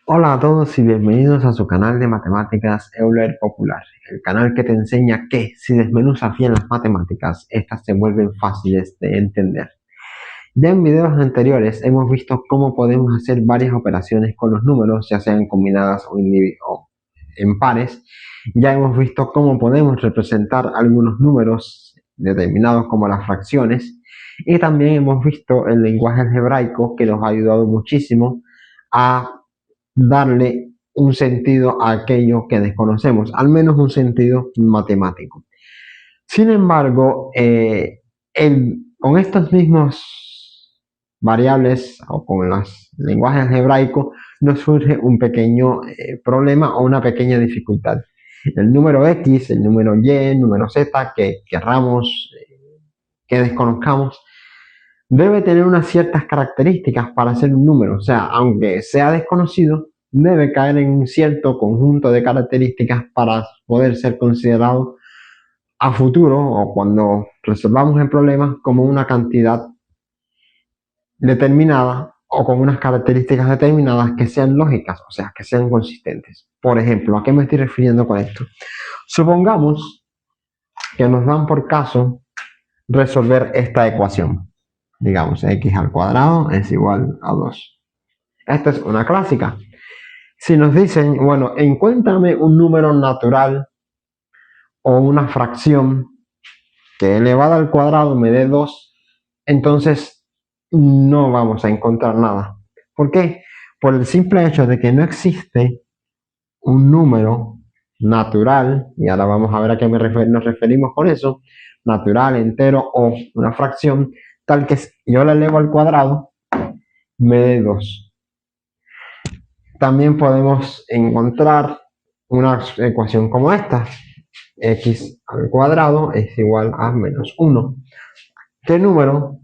Hola a todos y bienvenidos a su canal de matemáticas Euler Popular, el canal que te enseña que si desmenuzas bien las matemáticas, estas se vuelven fáciles de entender. Ya en videos anteriores hemos visto cómo podemos hacer varias operaciones con los números, ya sean combinadas o en pares. Ya hemos visto cómo podemos representar algunos números determinados como las fracciones. Y también hemos visto el lenguaje algebraico que nos ha ayudado muchísimo a darle un sentido a aquello que desconocemos, al menos un sentido matemático. Sin embargo, con estos mismos variables o con los lenguajes algebraicos nos surge un pequeño problema o una pequeña dificultad. El número X, el número Y, el número Z que querramos, que desconozcamos, debe tener unas ciertas características para ser un número. O sea, aunque sea desconocido, debe caer en un cierto conjunto de características para poder ser considerado a futuro o cuando resolvamos el problema como una cantidad determinada o con unas características determinadas que sean lógicas, o sea, que sean consistentes. Por ejemplo, ¿a qué me estoy refiriendo con esto? Supongamos que nos dan por caso resolver esta ecuación. Digamos, x al cuadrado es igual a 2. Esta es una clásica. Si nos dicen, bueno, encuéntrame un número natural o una fracción que elevada al cuadrado me dé 2, entonces no vamos a encontrar nada. ¿Por qué? Por el simple hecho de que no existe un número natural, y ahora vamos a ver a qué nos referimos con eso, natural, entero o una fracción, tal que yo la elevo al cuadrado, me dé 2. También podemos encontrar una ecuación como esta. X al cuadrado es igual a menos 1. ¿Qué número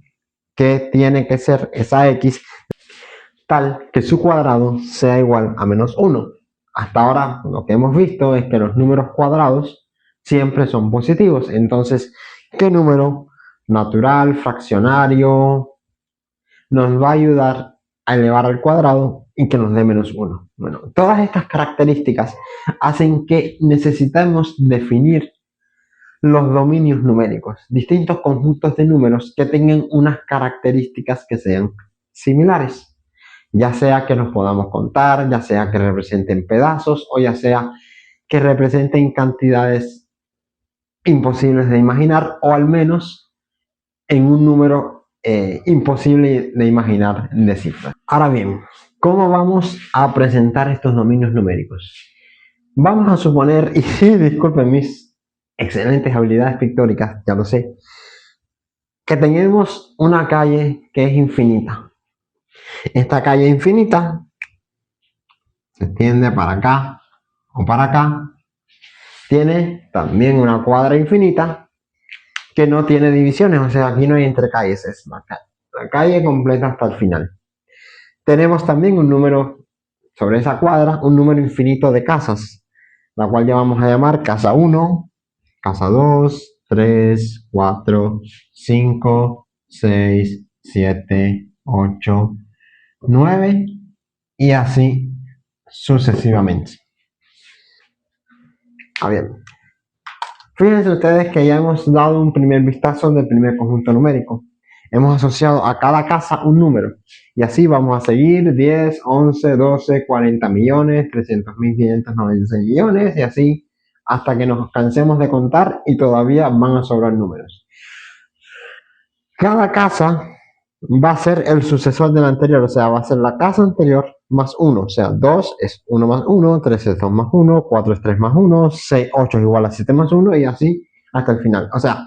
que tiene que ser esa X tal que su cuadrado sea igual a menos 1? Hasta ahora lo que hemos visto es que los números cuadrados siempre son positivos. Entonces, ¿qué número natural, fraccionario, nos va a ayudar a elevar al cuadrado y que nos dé menos 1? Bueno, todas estas características hacen que necesitemos definir los dominios numéricos, distintos conjuntos de números que tengan unas características que sean similares, ya sea que los podamos contar, ya sea que representen pedazos o ya sea que representen cantidades imposibles de imaginar o al menos en un número imposible de imaginar de cifras. Ahora bien, ¿cómo vamos a presentar estos dominios numéricos? Vamos a suponer, y sí, disculpen mis excelentes habilidades pictóricas, ya lo sé, que tenemos una calle que es infinita. Esta calle infinita se extiende para acá o para acá. Tiene también una cuadra infinita que no tiene divisiones, o sea, aquí no hay entre calles, es la calle completa hasta el final. Tenemos también un número sobre esa cuadra, un número infinito de casas, la cual ya vamos a llamar casa 1, casa 2, 3, 4, 5, 6, 7, 8, 9 y así sucesivamente. Bien. Fíjense ustedes que ya hemos dado un primer vistazo del primer conjunto numérico. Hemos asociado a cada casa un número. Y así vamos a seguir 10, 11, 12, 40 millones, 300.596 millones y así hasta que nos cansemos de contar y todavía van a sobrar números. Cada casa va a ser el sucesor de la anterior, o sea, va a ser la casa anterior más 1, o sea, 2 es 1 más 1, 3 es 2 más 1, 4 es 3 más 1, 6, 8 es igual a 7 más 1 y así hasta el final. O sea,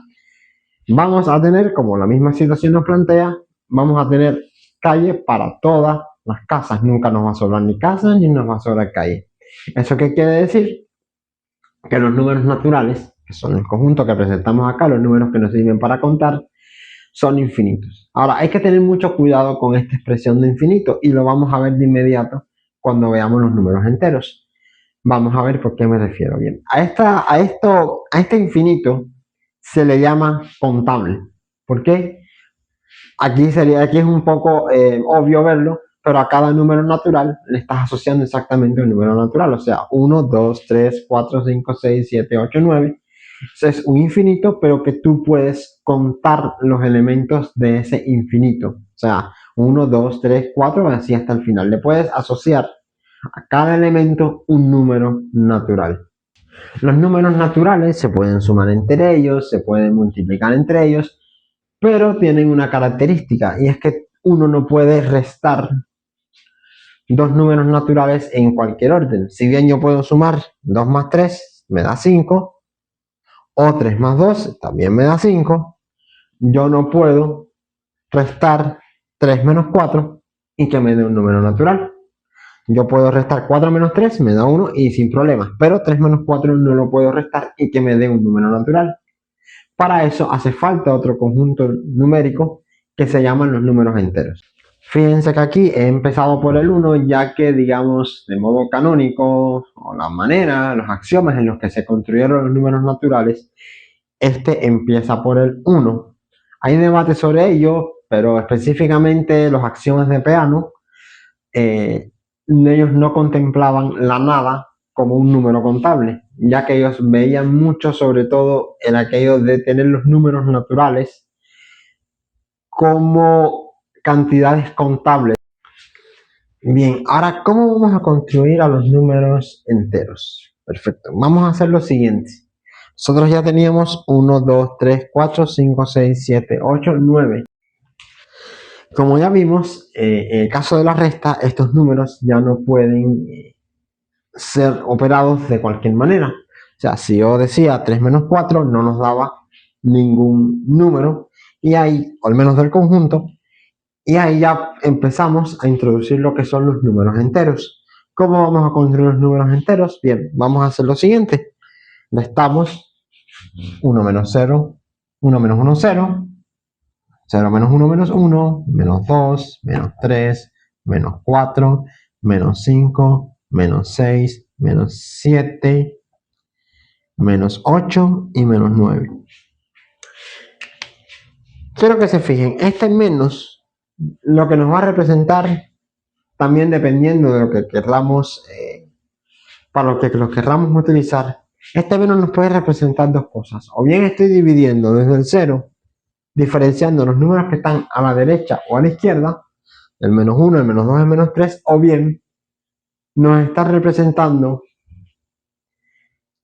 vamos a tener, como la misma situación nos plantea, vamos a tener calle para todas las casas. Nunca nos va a sobrar ni casa ni nos va a sobrar calle. ¿Eso qué quiere decir? Que los números naturales, que son el conjunto que presentamos acá, los números que nos sirven para contar, son infinitos. Ahora, hay que tener mucho cuidado con esta expresión de infinito y lo vamos a ver de inmediato cuando veamos los números enteros. Vamos a ver por qué me refiero. Bien, a este infinito se le llama contable. ¿Por qué? Aquí es un poco obvio verlo, pero a cada número natural le estás asociando exactamente un número natural, o sea, 1, 2, 3, 4, 5, 6, 7, 8, 9. Es un infinito, pero que tú puedes contar los elementos de ese infinito. O sea, 1, 2, 3, 4, así hasta el final. Le puedes asociar a cada elemento un número natural. Los números naturales se pueden sumar entre ellos, se pueden multiplicar entre ellos, pero tienen una característica y es que uno no puede restar dos números naturales en cualquier orden. Si bien yo puedo sumar 2 más 3, me da 5, o 3 más 2 también me da 5, yo no puedo restar 3 menos 4 y que me dé un número natural. Yo puedo restar 4 menos 3, me da 1 y sin problemas, pero 3 menos 4 no lo puedo restar y que me dé un número natural. Para eso hace falta otro conjunto numérico que se llaman los números enteros. Fíjense que aquí he empezado por el 1, ya que, digamos, de modo canónico, o la manera, los axiomas en los que se construyeron los números naturales, este empieza por el 1. Hay debate sobre ello, pero específicamente los axiomas de Peano, ellos no contemplaban la nada como un número contable, ya que ellos veían mucho, sobre todo en aquello de tener los números naturales como cantidades contables. Bien, ahora, ¿cómo vamos a construir a los números enteros? Perfecto, vamos a hacer lo siguiente. Nosotros ya teníamos 1, 2, 3, 4, 5, 6, 7, 8, 9. Como ya vimos, en el caso de la resta, estos números ya no pueden ser operados de cualquier manera. O sea, si yo decía 3 menos 4, no nos daba ningún número, y ahí, o al menos del conjunto, y ahí ya empezamos a introducir lo que son los números enteros. ¿Cómo vamos a construir los números enteros? Bien, vamos a hacer lo siguiente. Restamos 1 menos 0, 1 menos 1, 0, 0 menos 1 menos 1, menos 2, menos 3, menos 4, menos 5, menos 6, menos 7, menos 8 y menos 9. Quiero que se fijen, este menos lo que nos va a representar, también dependiendo de lo que queramos, para lo que lo querramos utilizar, este menos nos puede representar dos cosas. O bien estoy dividiendo desde el 0, diferenciando los números que están a la derecha o a la izquierda, el menos 1, el menos 2, el menos 3, o bien nos está representando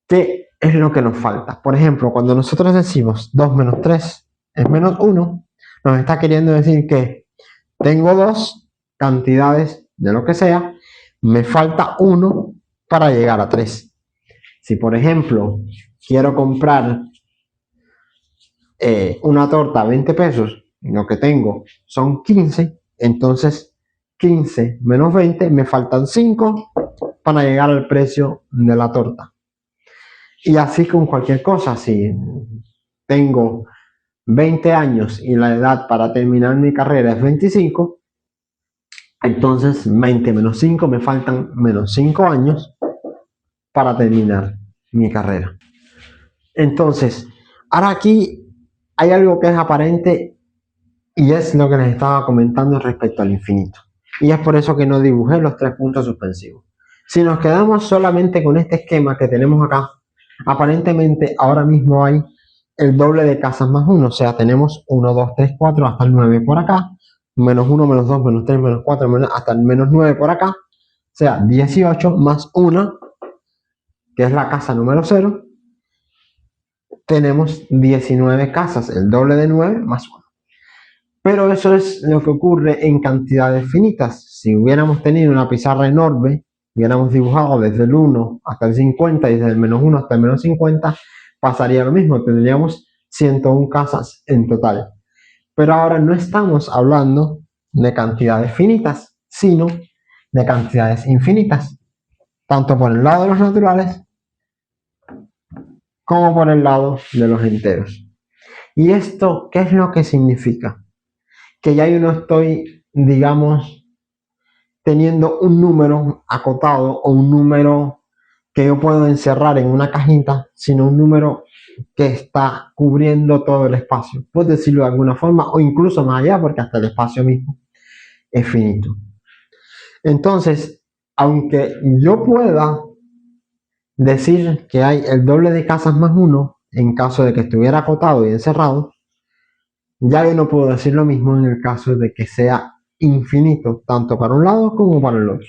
qué es lo que nos falta. Por ejemplo, cuando nosotros decimos 2 menos 3 es menos 1, nos está queriendo decir que tengo dos cantidades de lo que sea, me falta 1 para llegar a 3. Si, por ejemplo, quiero comprar una torta a 20 pesos y lo que tengo son 15, entonces 15 menos 20 me faltan 5 para llegar al precio de la torta. Y así con cualquier cosa. Si tengo 20 años y la edad para terminar mi carrera es 25, entonces 20 menos 5 me faltan menos 5 años para terminar mi carrera. Entonces, ahora aquí hay algo que es aparente y es lo que les estaba comentando respecto al infinito. Y es por eso que no dibujé los 3 puntos suspensivos. Si nos quedamos solamente con este esquema que tenemos acá, aparentemente ahora mismo hay el doble de casas más 1. O sea, tenemos 1, 2, 3, 4 hasta el 9 por acá. Menos 1, menos 2, menos 3, menos 4, hasta el menos 9 por acá. O sea, 18 más 1, que es la casa número 0. Tenemos 19 casas, el doble de 9 más 1. Pero eso es lo que ocurre en cantidades finitas. Si hubiéramos tenido una pizarra enorme, hubiéramos dibujado desde el 1 hasta el 50 y desde el menos 1 hasta el menos 50, pasaría lo mismo, tendríamos 101 casas en total. Pero ahora no estamos hablando de cantidades finitas, sino de cantidades infinitas, tanto por el lado de los naturales como por el lado de los enteros. ¿Y esto qué es lo que significa? Que ya yo no estoy, digamos, teniendo un número acotado o un número que yo puedo encerrar en una cajita, sino un número que está cubriendo todo el espacio, por decirlo de alguna forma, o incluso más allá, porque hasta el espacio mismo es finito. Entonces, aunque yo pueda decir que hay el doble de casas más 1, en caso de que estuviera acotado y encerrado, ya yo no puedo decir lo mismo en el caso de que sea infinito, tanto para un lado como para el otro.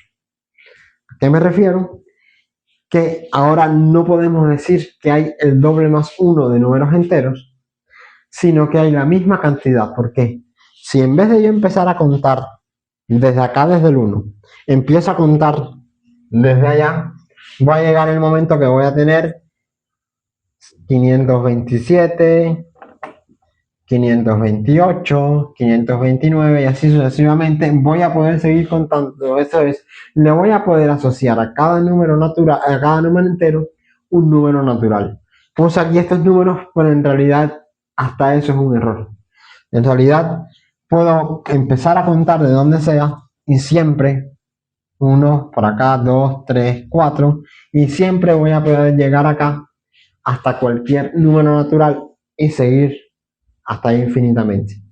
¿A qué me refiero? Que ahora no podemos decir que hay el doble más 1 de números enteros, sino que hay la misma cantidad. ¿Por qué? Si en vez de yo empezar a contar desde acá, desde el 1, empiezo a contar desde allá, va a llegar el momento que voy a tener 527, 528, 529 y así sucesivamente. Voy a poder seguir contando. Eso es, le voy a poder asociar a cada número natural, a cada número entero, un número natural. Puse aquí estos números, pero en realidad hasta eso es un error. En realidad puedo empezar a contar de donde sea y siempre 1 por acá, 2, 3, 4 y siempre voy a poder llegar acá hasta cualquier número natural y seguir hasta infinitamente.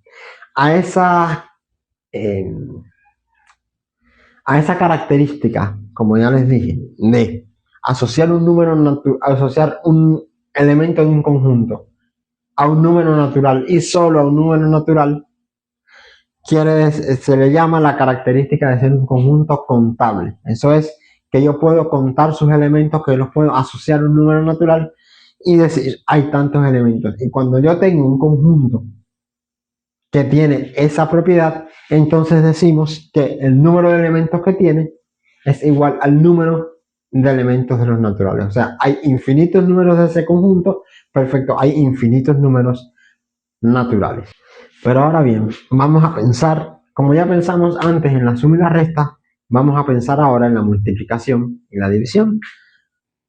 A esa, eh, a esa característica, como ya les dije, de asociar un número asociar un elemento de un conjunto a un número natural y solo a un número natural, se le llama la característica de ser un conjunto contable. Eso es que yo puedo contar sus elementos, que los puedo asociar a un número natural y decir, hay tantos elementos. Y cuando yo tengo un conjunto que tiene esa propiedad, entonces decimos que el número de elementos que tiene es igual al número de elementos de los naturales. O sea, hay infinitos números de ese conjunto, perfecto, hay infinitos números naturales. Pero ahora bien, vamos a pensar, como ya pensamos antes en la suma y la resta, vamos a pensar ahora en la multiplicación y la división.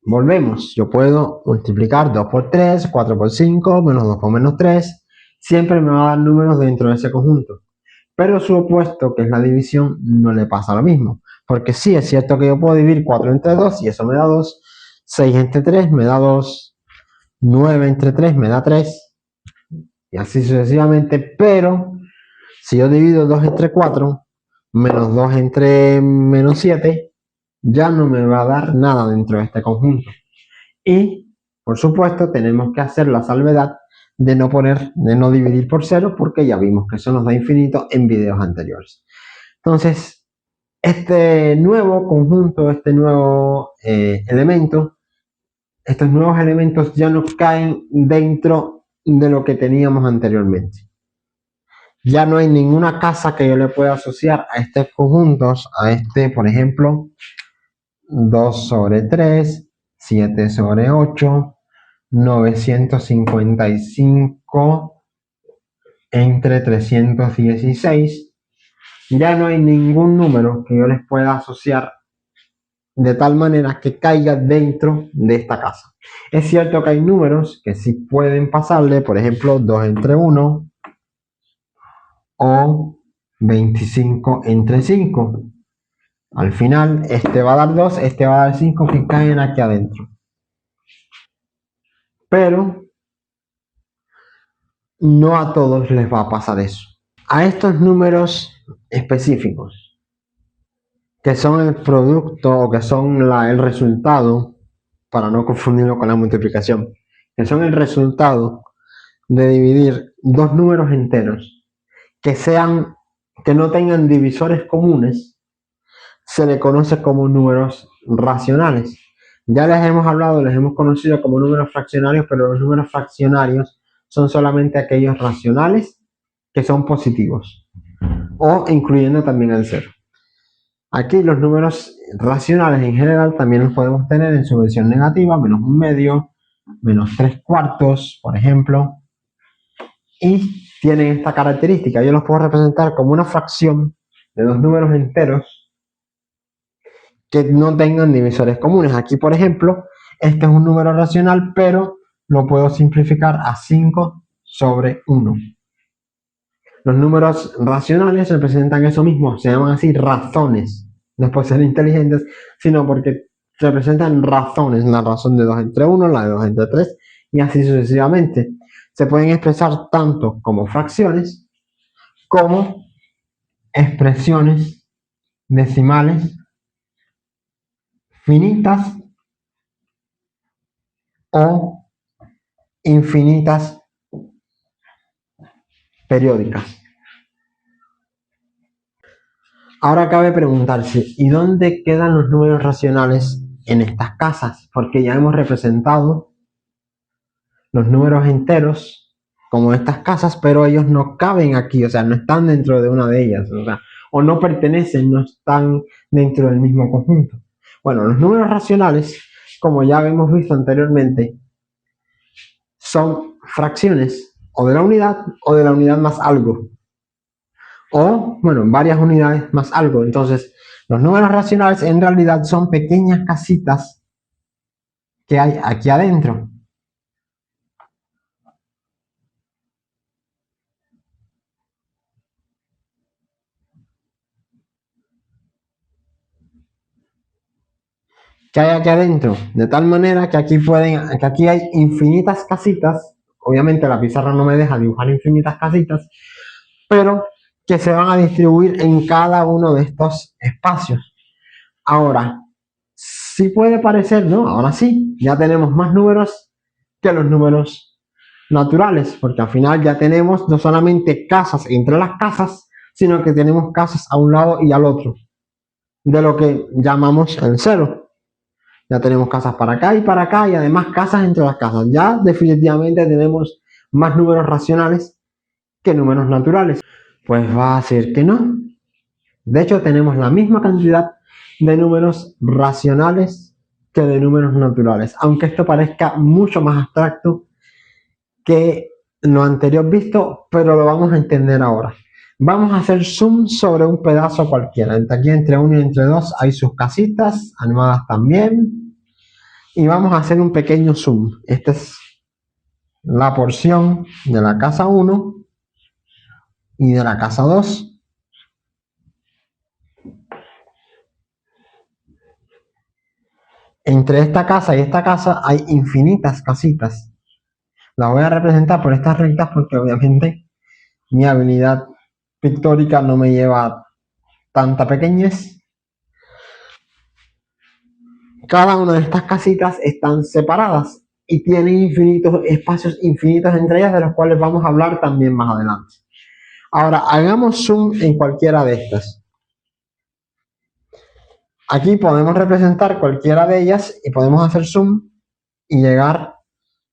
Volvemos, yo puedo multiplicar 2 por 3, 4 por 5, menos 2 por menos 3, siempre me va a dar números dentro de ese conjunto. Pero su opuesto, que es la división, no le pasa lo mismo. Porque sí, es cierto que yo puedo dividir 4 entre 2 y eso me da 2, 6 entre 3 me da 2, 9 entre 3 me da 3, y así sucesivamente, pero si yo divido 2 entre 4, menos 2 entre menos 7, ya no me va a dar nada dentro de este conjunto. Y, por supuesto, tenemos que hacer la salvedad de no dividir por 0, porque ya vimos que eso nos da infinito en videos anteriores. Entonces, este nuevo conjunto, este nuevo elemento, estos nuevos elementos ya nos caen dentro de lo que teníamos anteriormente. Ya no hay ninguna casa que yo le pueda asociar a estos conjuntos, a este, por ejemplo, 2 sobre 3, 7 sobre 8, 955 entre 316. Ya no hay ningún número que yo les pueda asociar de tal manera que caiga dentro de esta casa. Es cierto que hay números que sí pueden pasarle, por ejemplo, 2 entre 1 o 25 entre 5. Al final, este va a dar 2, este va a dar 5 que caen aquí adentro. Pero no a todos les va a pasar eso. A estos números específicos, que son el producto o que son el resultado, para no confundirlo con la multiplicación, que son el resultado de dividir dos números enteros que no tengan divisores comunes, se le conoce como números racionales. Ya les hemos hablado, les hemos conocido como números fraccionarios, pero los números fraccionarios son solamente aquellos racionales que son positivos, o incluyendo también el cero. Aquí los números racionales en general también los podemos tener en su versión negativa, menos un medio, menos 3/4, por ejemplo, y tienen esta característica. Yo los puedo representar como una fracción de dos números enteros que no tengan divisores comunes. Aquí, por ejemplo, este es un número racional, pero lo puedo simplificar a 5 sobre 1. Los números racionales representan eso mismo, se llaman así razones, no es por ser inteligentes, sino porque representan razones, la razón de 2 entre 1, la de 2 entre 3, y así sucesivamente. Se pueden expresar tanto como fracciones, como expresiones decimales finitas o infinitas periódicas. Ahora cabe preguntarse, ¿y dónde quedan los números racionales en estas casas? Porque ya hemos representado los números enteros como estas casas, pero ellos no caben aquí, o sea, no están dentro de una de ellas, o no pertenecen, no están dentro del mismo conjunto. Bueno, los números racionales, como ya hemos visto anteriormente, son fracciones o de la unidad más algo, o, bueno, varias unidades más algo. Entonces, los números racionales en realidad son pequeñas casitas que hay aquí adentro. Que hay aquí adentro, de tal manera que aquí hay infinitas casitas. Obviamente la pizarra no me deja dibujar infinitas casitas, pero que se van a distribuir en cada uno de estos espacios. Ahora, sí puede parecer, ¿no? Ahora sí, ya tenemos más números que los números naturales, porque al final ya tenemos no solamente casas entre las casas, sino que tenemos casas a un lado y al otro, de lo que llamamos el cero. Ya tenemos casas para acá y además casas entre las casas. Ya definitivamente tenemos más números racionales que números naturales. Pues va a ser que no. De hecho, tenemos la misma cantidad de números racionales que de números naturales, aunque esto parezca mucho más abstracto que lo anterior visto, pero lo vamos a entender ahora. Vamos a hacer zoom sobre un pedazo cualquiera. Aquí entre 1 y entre 2 hay sus casitas, animadas también. Y vamos a hacer un pequeño zoom. Esta es la porción de la casa 1 y de la casa 2. Entre esta casa y esta casa hay infinitas casitas. Las voy a representar por estas rectas porque obviamente mi habilidad pictórica no me lleva a tanta pequeñez. Cada una de estas casitas están separadas y tienen infinitos espacios infinitos entre ellas, de los cuales vamos a hablar también más adelante. Ahora, hagamos zoom en cualquiera de estas. Aquí podemos representar cualquiera de ellas y podemos hacer zoom y llegar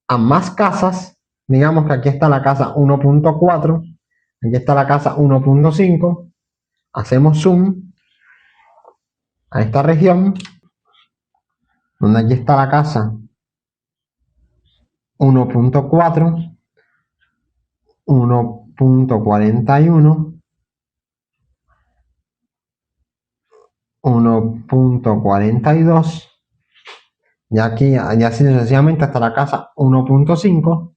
a más casas. Digamos que aquí está la casa 1.4, aquí está la casa 1.5. Hacemos zoom a esta región, donde aquí está la casa 1.4, 1.41, 1.42, y aquí, y así sucesivamente hasta la casa 1.5.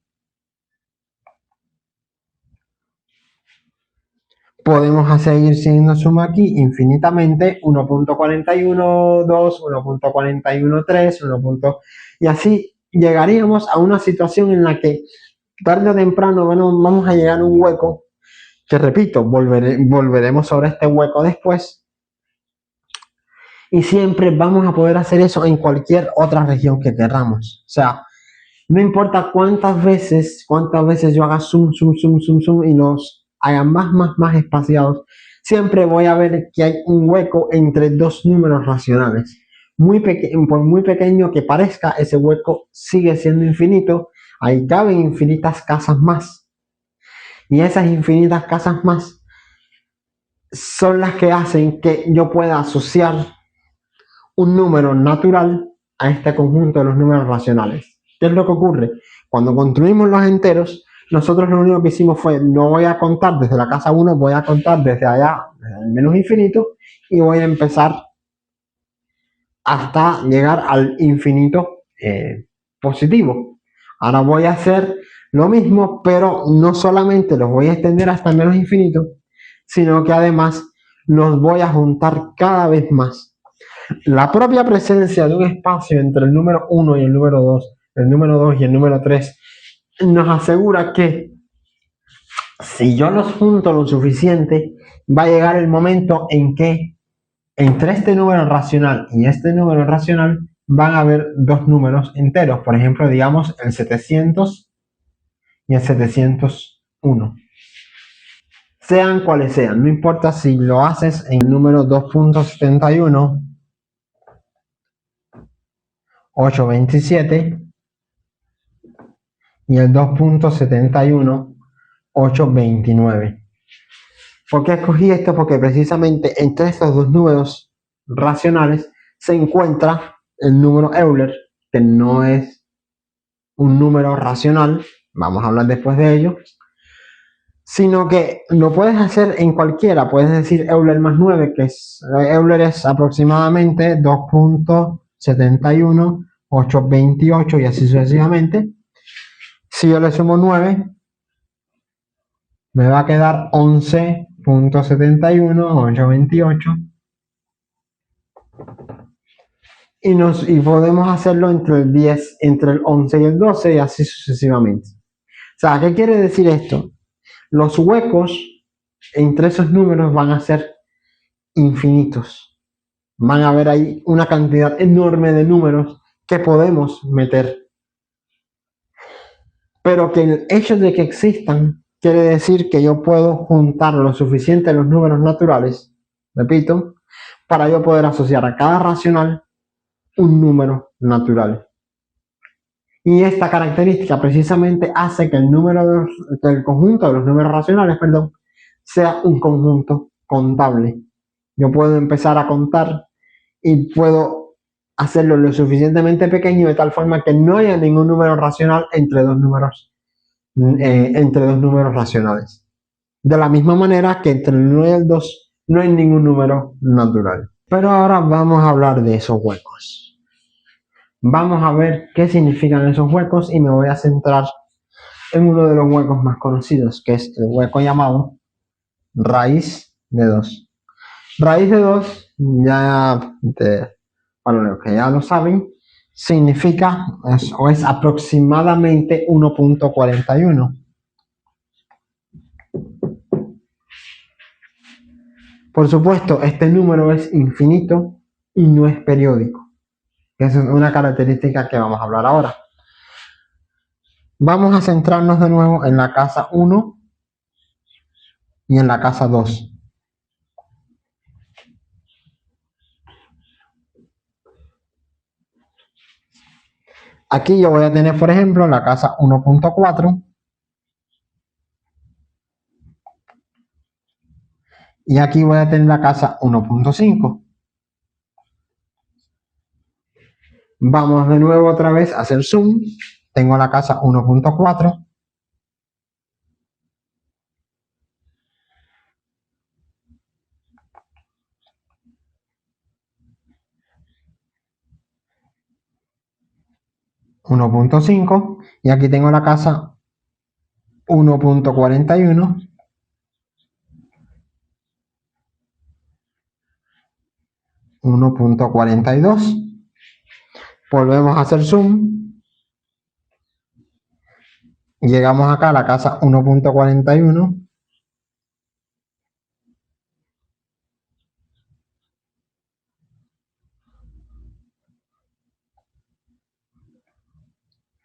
Podemos seguir siendo zoom aquí infinitamente, 1.41, 2, 1.41, 3, 1. Y así llegaríamos a una situación en la que tarde o temprano vamos a llegar a un hueco, que repito, volveremos sobre este hueco después, y siempre vamos a poder hacer eso en cualquier otra región que queramos. O sea, no importa cuántas veces yo haga zoom y los haga más espaciados, siempre voy a ver que hay un hueco entre dos números racionales. Por muy pequeño que parezca, ese hueco sigue siendo infinito. Ahí caben infinitas casas más. Y esas infinitas casas más son las que hacen que yo pueda asociar un número natural a este conjunto de los números racionales. ¿Qué es lo que ocurre? Cuando construimos los enteros, nosotros lo único que hicimos fue, no voy a contar desde la casa 1, voy a contar desde allá, desde el menos infinito, y voy a empezar hasta llegar al infinito positivo. Ahora voy a hacer lo mismo, pero no solamente los voy a extender hasta el menos infinito, sino que además los voy a juntar cada vez más. La propia presencia de un espacio entre el número 1 y el número 2, el número 2 y el número 3, nos asegura que si yo los junto lo suficiente, va a llegar el momento en que entre este número racional y este número racional van a haber dos números enteros. Por ejemplo, digamos el 700 y el 701. Sean cuales sean, no importa si lo haces en el número 2.71, 827 y el 2.71, 829. ¿Por qué escogí esto? Porque precisamente entre estos dos números racionales se encuentra el número Euler, que no es un número racional, vamos a hablar después de ello, sino que lo puedes hacer en cualquiera. Puedes decir Euler más 9, que Euler es aproximadamente 2.71, 828 y así sucesivamente. Si yo le sumo 9, me va a quedar 11.71, 828. Y podemos hacerlo entre el 10, entre el 11 y el 12 y así sucesivamente. O sea, ¿qué quiere decir esto? Los huecos entre esos números van a ser infinitos. Van a haber ahí una cantidad enorme de números que podemos meter. Pero que el hecho de que existan quiere decir que yo puedo juntar lo suficiente los números naturales, repito, para yo poder asociar a cada racional un número natural. Y esta característica precisamente hace que el conjunto de los números racionales, sea un conjunto contable. Yo puedo empezar a contar y puedo hacerlo lo suficientemente pequeño de tal forma que no haya ningún número racional entre dos números racionales. De la misma manera que entre el 1 y el 2 no hay ningún número natural. Pero ahora vamos a hablar de esos huecos. Vamos a ver qué significan esos huecos y me voy a centrar en uno de los huecos más conocidos, que es el hueco llamado raíz de 2. Raíz de 2, para los que ya lo saben, significa o es aproximadamente 1.41. Por supuesto, este número es infinito y no es periódico. Esa es una característica que vamos a hablar ahora. Vamos a centrarnos de nuevo en la casa 1 y en la casa 2. Aquí yo voy a tener, por ejemplo, la casa 1.4 y aquí voy a tener la casa 1.5. Vamos de nuevo otra vez a hacer zoom. Tengo la casa 1.4. .5 y aquí tengo la casa 1.41, 1.42. Volvemos a hacer zoom. Llegamos acá a la casa 1.41.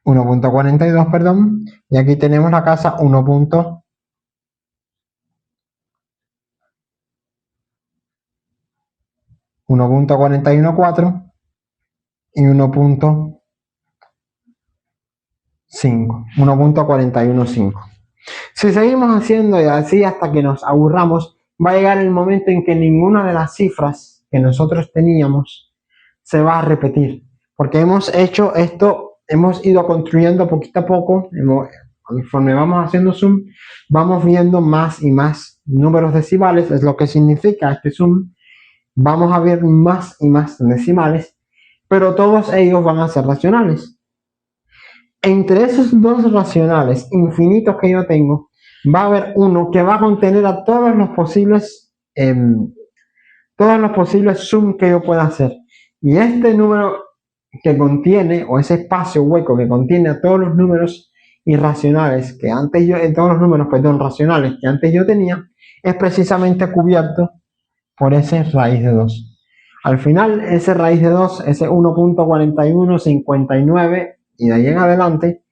.42, perdón, y aquí tenemos la casa 1.414 y 1.415. Si seguimos haciendo y así hasta que nos aburramos, va a llegar el momento en que ninguna de las cifras que nosotros teníamos se va a repetir, porque hemos hecho esto. Hemos ido construyendo poquito a poco, conforme vamos haciendo zoom, vamos viendo más y más números decimales, es lo que significa este zoom. Vamos a ver más y más decimales, pero todos ellos van a ser racionales. Entre esos dos racionales infinitos que yo tengo, va a haber uno que va a contener a todos los posibles zoom que yo pueda hacer. Y este número que contiene, o ese espacio hueco que contiene a todos los números irracionales que antes todos los números, racionales que antes yo tenía, es precisamente cubierto por ese raíz de 2. Al final, ese raíz de 2, ese 1.4159 y de ahí en adelante,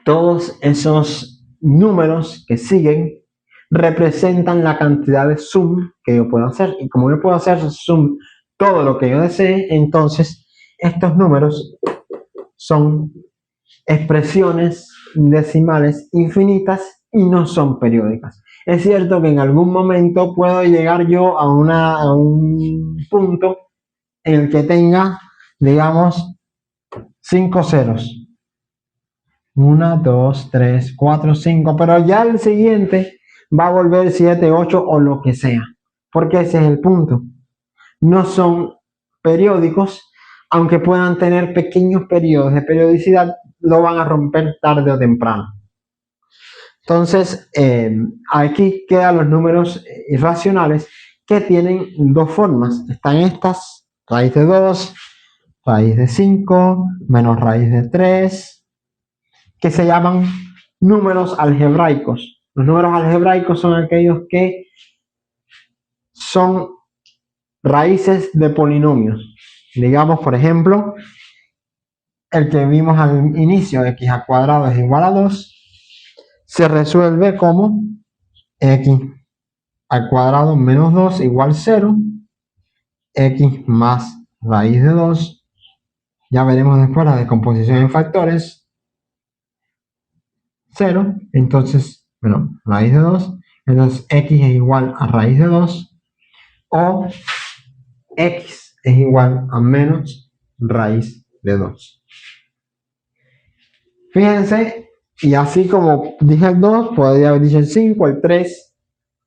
todos esos números que siguen representan la cantidad de sum que yo puedo hacer. Y como yo puedo hacer sum todo lo que yo desee, entonces estos números son expresiones decimales infinitas y no son periódicas. Es cierto que en algún momento puedo llegar yo a un punto en el que tenga, digamos, 5 ceros. 1, 2, 3, 4, 5, pero ya el siguiente va a volver 7, 8 o lo que sea, porque ese es el punto. No son periódicos, aunque puedan tener pequeños periodos de periodicidad, lo van a romper tarde o temprano. Entonces, aquí quedan los números irracionales que tienen dos formas. Están estas, raíz de 2, raíz de 5, menos raíz de 3, que se llaman números algebraicos. Los números algebraicos son aquellos que son raíces de polinomios. Digamos, por ejemplo, el que vimos al inicio, x al cuadrado es igual a 2, se resuelve como x al cuadrado menos 2 igual 0, x más raíz de 2, ya veremos después la descomposición en factores, 0, entonces, bueno, raíz de 2, entonces x es igual a raíz de 2, o x es igual a menos raíz de 2. Fíjense, y así como dije el 2, podría haber dicho el 5, el 3.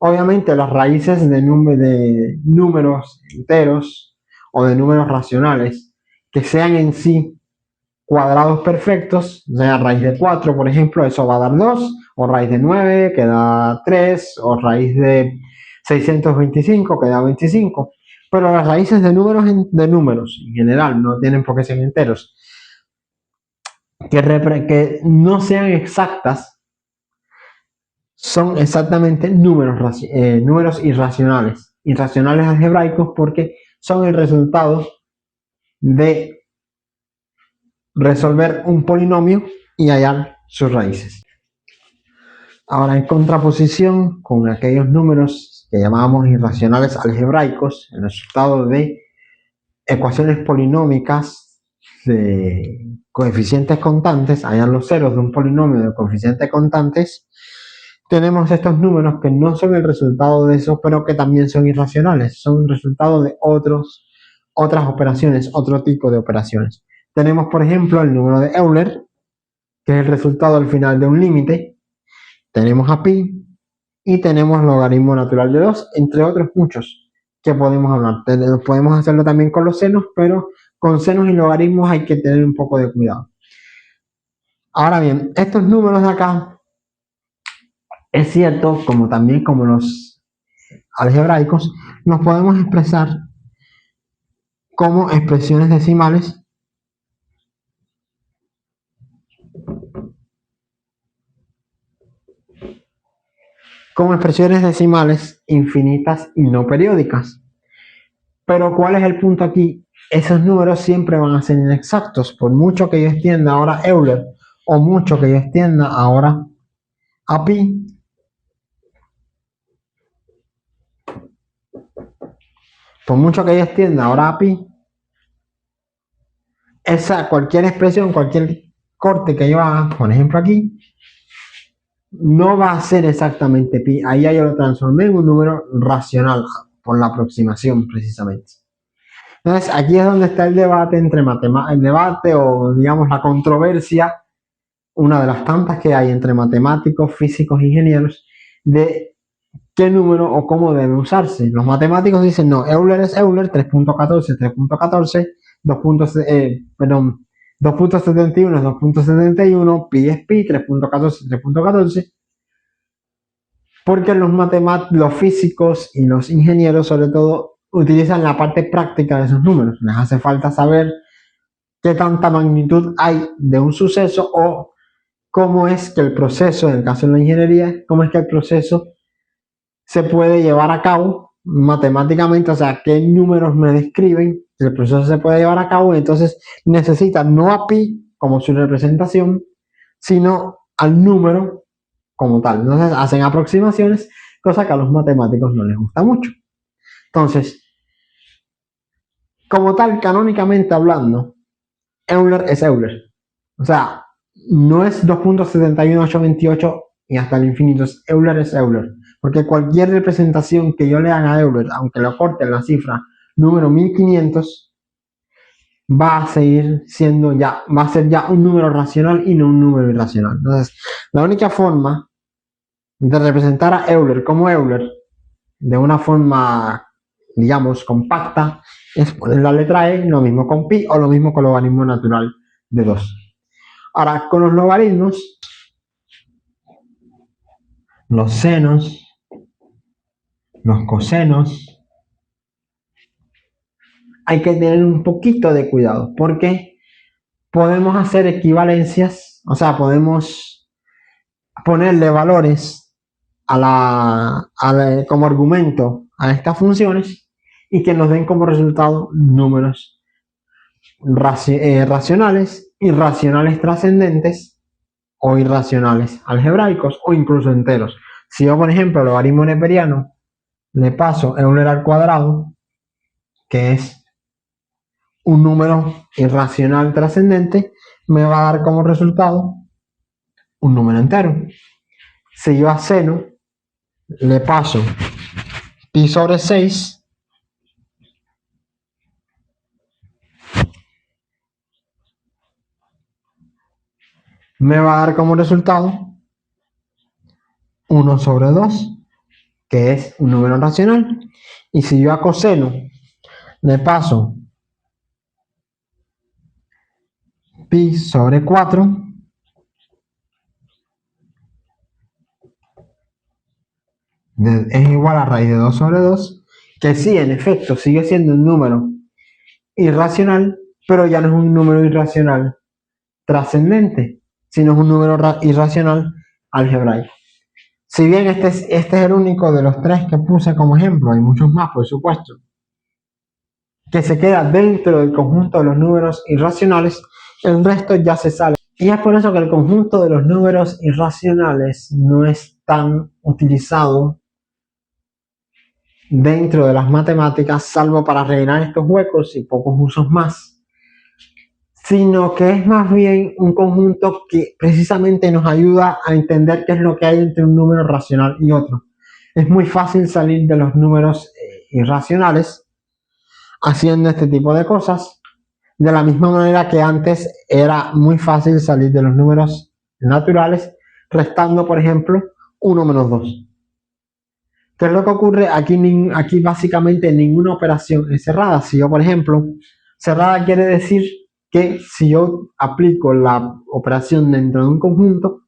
Obviamente las raíces de números enteros o de números racionales que sean en sí cuadrados perfectos, o sea, raíz de 4, por ejemplo, eso va a dar 2, o raíz de 9, que da 3, o raíz de 625, que da 25. Pero las raíces de números en general no tienen por qué ser enteros, que no sean exactas, son exactamente números irracionales algebraicos, porque son el resultado de resolver un polinomio y hallar sus raíces. Ahora, en contraposición con aquellos números que llamábamos irracionales algebraicos, el resultado de ecuaciones polinómicas de coeficientes constantes, hallar los ceros de un polinomio de coeficientes constantes, tenemos estos números que no son el resultado de eso, pero que también son irracionales, son el resultado de otras operaciones, otro tipo de operaciones. Tenemos, por ejemplo, el número de Euler, que es el resultado al final de un límite. Tenemos a pi y tenemos logaritmo natural de 2, entre otros muchos que podemos hablar. Podemos hacerlo también con los senos, pero con senos y logaritmos hay que tener un poco de cuidado. Ahora bien, estos números de acá, es cierto, como también como los algebraicos, nos podemos expresar como expresiones decimales infinitas y no periódicas. Pero ¿cuál es el punto aquí? Esos números siempre van a ser inexactos, por mucho que yo extienda ahora Euler o mucho que yo extienda ahora a pi. Por mucho que yo extienda ahora a pi, cualquier expresión, cualquier corte que yo haga, por ejemplo aquí, no va a ser exactamente pi. Ahí ya yo lo transformé en un número racional por la aproximación precisamente. Entonces aquí es donde está el debate entre el debate o digamos la controversia, una de las tantas que hay entre matemáticos, físicos, ingenieros, de qué número o cómo debe usarse. Los matemáticos dicen no, Euler es Euler, 3.14, 3.14, 2.71 es 2.71, pi es pi, 3.14, 3.14, porque los físicos y los ingenieros sobre todo utilizan la parte práctica de esos números. Les hace falta saber qué tanta magnitud hay de un suceso o cómo es que el proceso, en el caso de la ingeniería, cómo es que el proceso se puede llevar a cabo matemáticamente, o sea, qué números me describen, el proceso se puede llevar a cabo, entonces necesita no a pi como su representación, sino al número como tal. Entonces hacen aproximaciones, cosa que a los matemáticos no les gusta mucho. Entonces, como tal, canónicamente hablando, Euler es Euler. O sea, no es 2.71828 y hasta el infinito, es Euler. Porque cualquier representación que yo le haga a Euler, aunque lo corte en la cifra número 1500, va a seguir siendo ya, va a ser ya un número racional y no un número irracional. Entonces, la única forma de representar a Euler como Euler de una forma, digamos, compacta, es poner la letra E, lo mismo con pi o lo mismo con logaritmo natural de 2. Ahora, con los logaritmos, los senos, los cosenos, hay que tener un poquito de cuidado porque podemos hacer equivalencias, o sea, podemos ponerle valores como argumento a estas funciones y que nos den como resultado números racionales, irracionales trascendentes o irracionales algebraicos o incluso enteros. Si yo, por ejemplo, logaritmo neperiano le paso Euler al cuadrado, que es un número irracional trascendente, me va a dar como resultado un número entero. Si yo a seno le paso pi sobre 6, me va a dar como resultado 1 sobre 2, que es un número racional. Y si yo a coseno le paso pi sobre 4, es igual a raíz de 2 sobre 2, que sí, en efecto, sigue siendo un número irracional, pero ya no es un número irracional trascendente, sino es un número irracional algebraico. Si bien este es el único de los tres que puse como ejemplo, hay muchos más, por supuesto, que se queda dentro del conjunto de los números irracionales, el resto ya se sale. Y es por eso que el conjunto de los números irracionales no es tan utilizado dentro de las matemáticas, salvo para rellenar estos huecos y pocos usos más, sino que es más bien un conjunto que precisamente nos ayuda a entender qué es lo que hay entre un número racional y otro. Es muy fácil salir de los números irracionales haciendo este tipo de cosas, de la misma manera que antes era muy fácil salir de los números naturales restando, por ejemplo, 1 menos 2. ¿Qué es lo que ocurre? Aquí básicamente ninguna operación es cerrada. Si yo, por ejemplo, cerrada quiere decir que si yo aplico la operación dentro de un conjunto,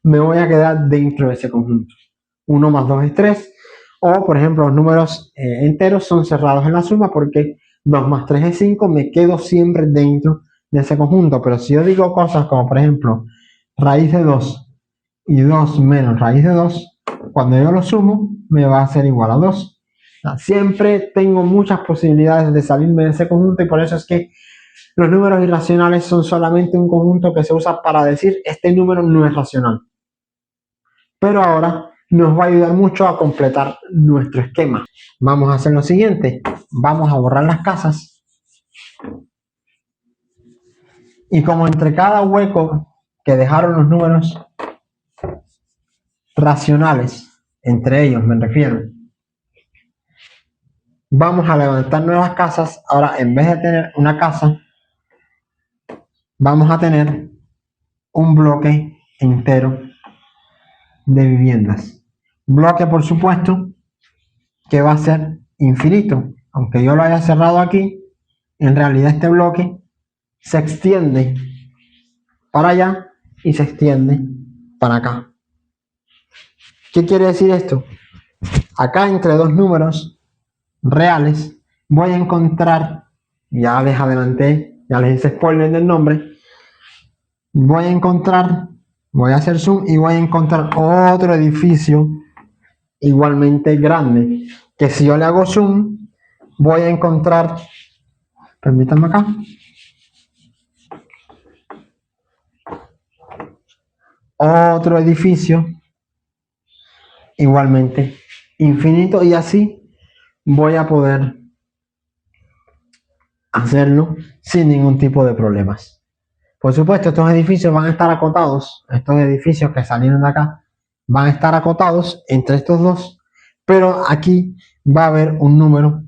me voy a quedar dentro de ese conjunto. 1 más 2 es 3. O, por ejemplo, los números enteros son cerrados en la suma porque 2 más 3 es 5. Me quedo siempre dentro de ese conjunto. Pero si yo digo cosas como, por ejemplo, raíz de 2 y 2 menos raíz de 2, cuando yo lo sumo, me va a ser igual a 2. O sea, siempre tengo muchas posibilidades de salirme de ese conjunto y por eso es que los números irracionales son solamente un conjunto que se usa para decir este número no es racional. Pero ahora nos va a ayudar mucho a completar nuestro esquema. Vamos a hacer lo siguiente. Vamos a borrar las casas. Y como entre cada hueco que dejaron los números racionales, entre ellos me refiero, vamos a levantar nuevas casas. Ahora, en vez de tener una casa, vamos a tener un bloque entero de viviendas. Bloque, por supuesto, que va a ser infinito. Aunque yo lo haya cerrado aquí, en realidad este bloque se extiende para allá y se extiende para acá. ¿Qué quiere decir esto? Acá entre dos números reales voy a encontrar, ya les adelanté, ya les hice spoiler del nombre, voy a hacer zoom y voy a encontrar otro edificio igualmente grande. que si yo le hago zoom, voy a encontrar, permítanme acá, otro edificio igualmente infinito, y así voy a poder hacerlo sin ningún tipo de problemas. Por supuesto, estos edificios van a estar acotados, estos edificios que salieron de acá van a estar acotados entre estos dos, pero aquí va a haber un número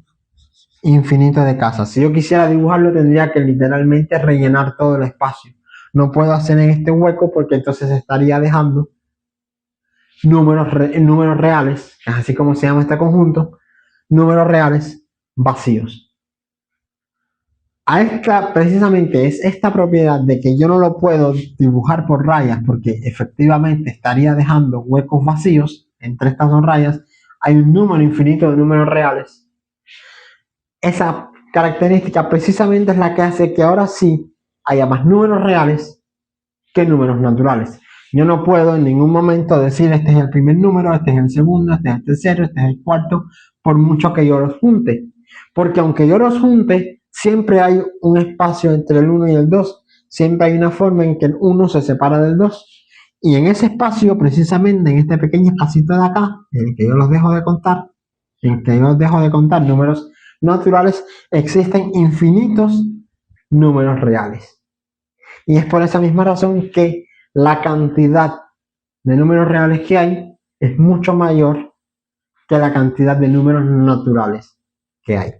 infinito de casas. Si yo quisiera dibujarlo, tendría que literalmente rellenar todo el espacio. No puedo hacer en este hueco porque entonces estaría dejando números reales, así como se llama este conjunto, números reales vacíos. Precisamente es esta propiedad de que yo no lo puedo dibujar por rayas porque efectivamente estaría dejando huecos vacíos entre estas dos rayas. Hay un número infinito de números reales. Esa característica precisamente es la que hace que ahora sí haya más números reales que números naturales. Yo no puedo en ningún momento decir este es el primer número, este es el segundo, este es el tercero, este es el cuarto, por mucho que yo los junte. Porque aunque yo los junte, siempre hay un espacio entre el 1 y el 2. Siempre hay una forma en que el 1 se separa del 2. Y en ese espacio, precisamente en este pequeño espacito de acá, en el que yo los dejo de contar, números naturales, existen infinitos números reales. Y es por esa misma razón que la cantidad de números reales que hay es mucho mayor que la cantidad de números naturales que hay.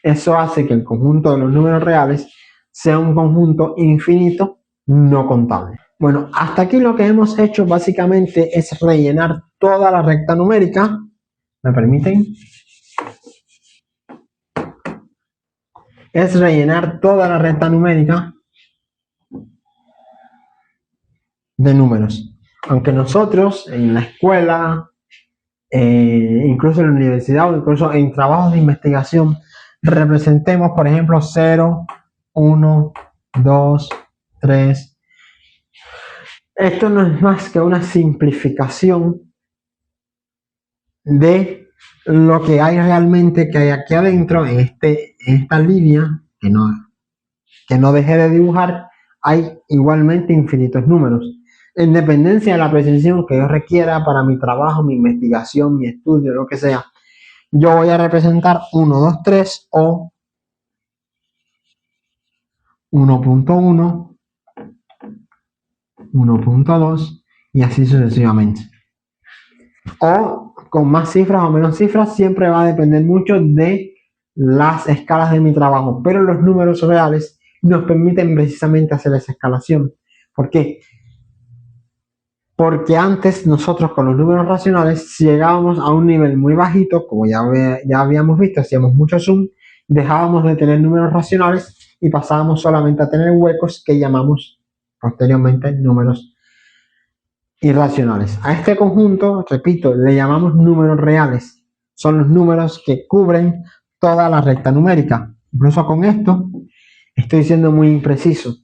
Eso hace que el conjunto de los números reales sea un conjunto infinito no contable. Bueno, hasta aquí lo que hemos hecho básicamente es rellenar toda la recta numérica. ¿Me permiten? Es rellenar toda la recta numérica de números. Aunque nosotros en la escuela, incluso en la universidad o incluso en trabajos de investigación, representemos, por ejemplo, 0, 1, 2, 3. Esto no es más que una simplificación de lo que hay realmente, que hay aquí adentro, en esta línea, que no dejé de dibujar, hay igualmente infinitos números. En dependencia de la precisión que yo requiera para mi trabajo, mi investigación, mi estudio, lo que sea, yo voy a representar 1, 2, 3 o 1.1, 1.2 y así sucesivamente. O con más cifras o menos cifras, siempre va a depender mucho de las escalas de mi trabajo, pero los números reales nos permiten precisamente hacer esa escalación. ¿Por qué? Porque antes nosotros con los números racionales, si llegábamos a un nivel muy bajito, como ya habíamos visto, hacíamos mucho zoom, dejábamos de tener números racionales y pasábamos solamente a tener huecos que llamamos posteriormente números irracionales. A este conjunto, repito, le llamamos números reales. Son los números que cubren toda la recta numérica. Incluso con esto estoy siendo muy impreciso.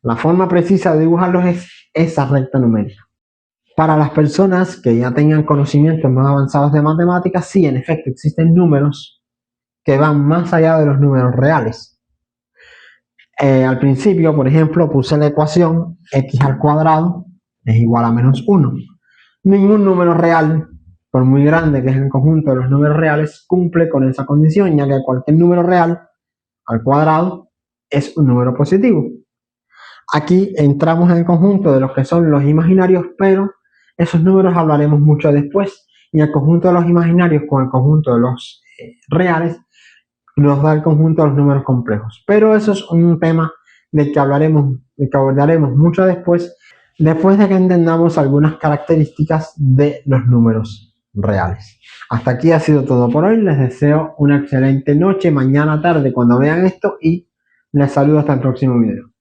La forma precisa de dibujarlos es esa recta numérica. Para las personas que ya tengan conocimientos más avanzados de matemáticas, sí, en efecto, existen números que van más allá de los números reales. Al principio, por ejemplo, puse la ecuación x al cuadrado es igual a menos 1. Ningún número real, por muy grande que es el conjunto de los números reales, cumple con esa condición, ya que cualquier número real al cuadrado es un número positivo. Aquí entramos en el conjunto de los que son los imaginarios, pero esos números hablaremos mucho después. Y el conjunto de los imaginarios con el conjunto de los reales nos da el conjunto de los números complejos. Pero eso es un tema del que abordaremos mucho después de que entendamos algunas características de los números reales. Hasta aquí ha sido todo por hoy. Les deseo una excelente noche, mañana, tarde, cuando vean esto, y les saludo hasta el próximo video.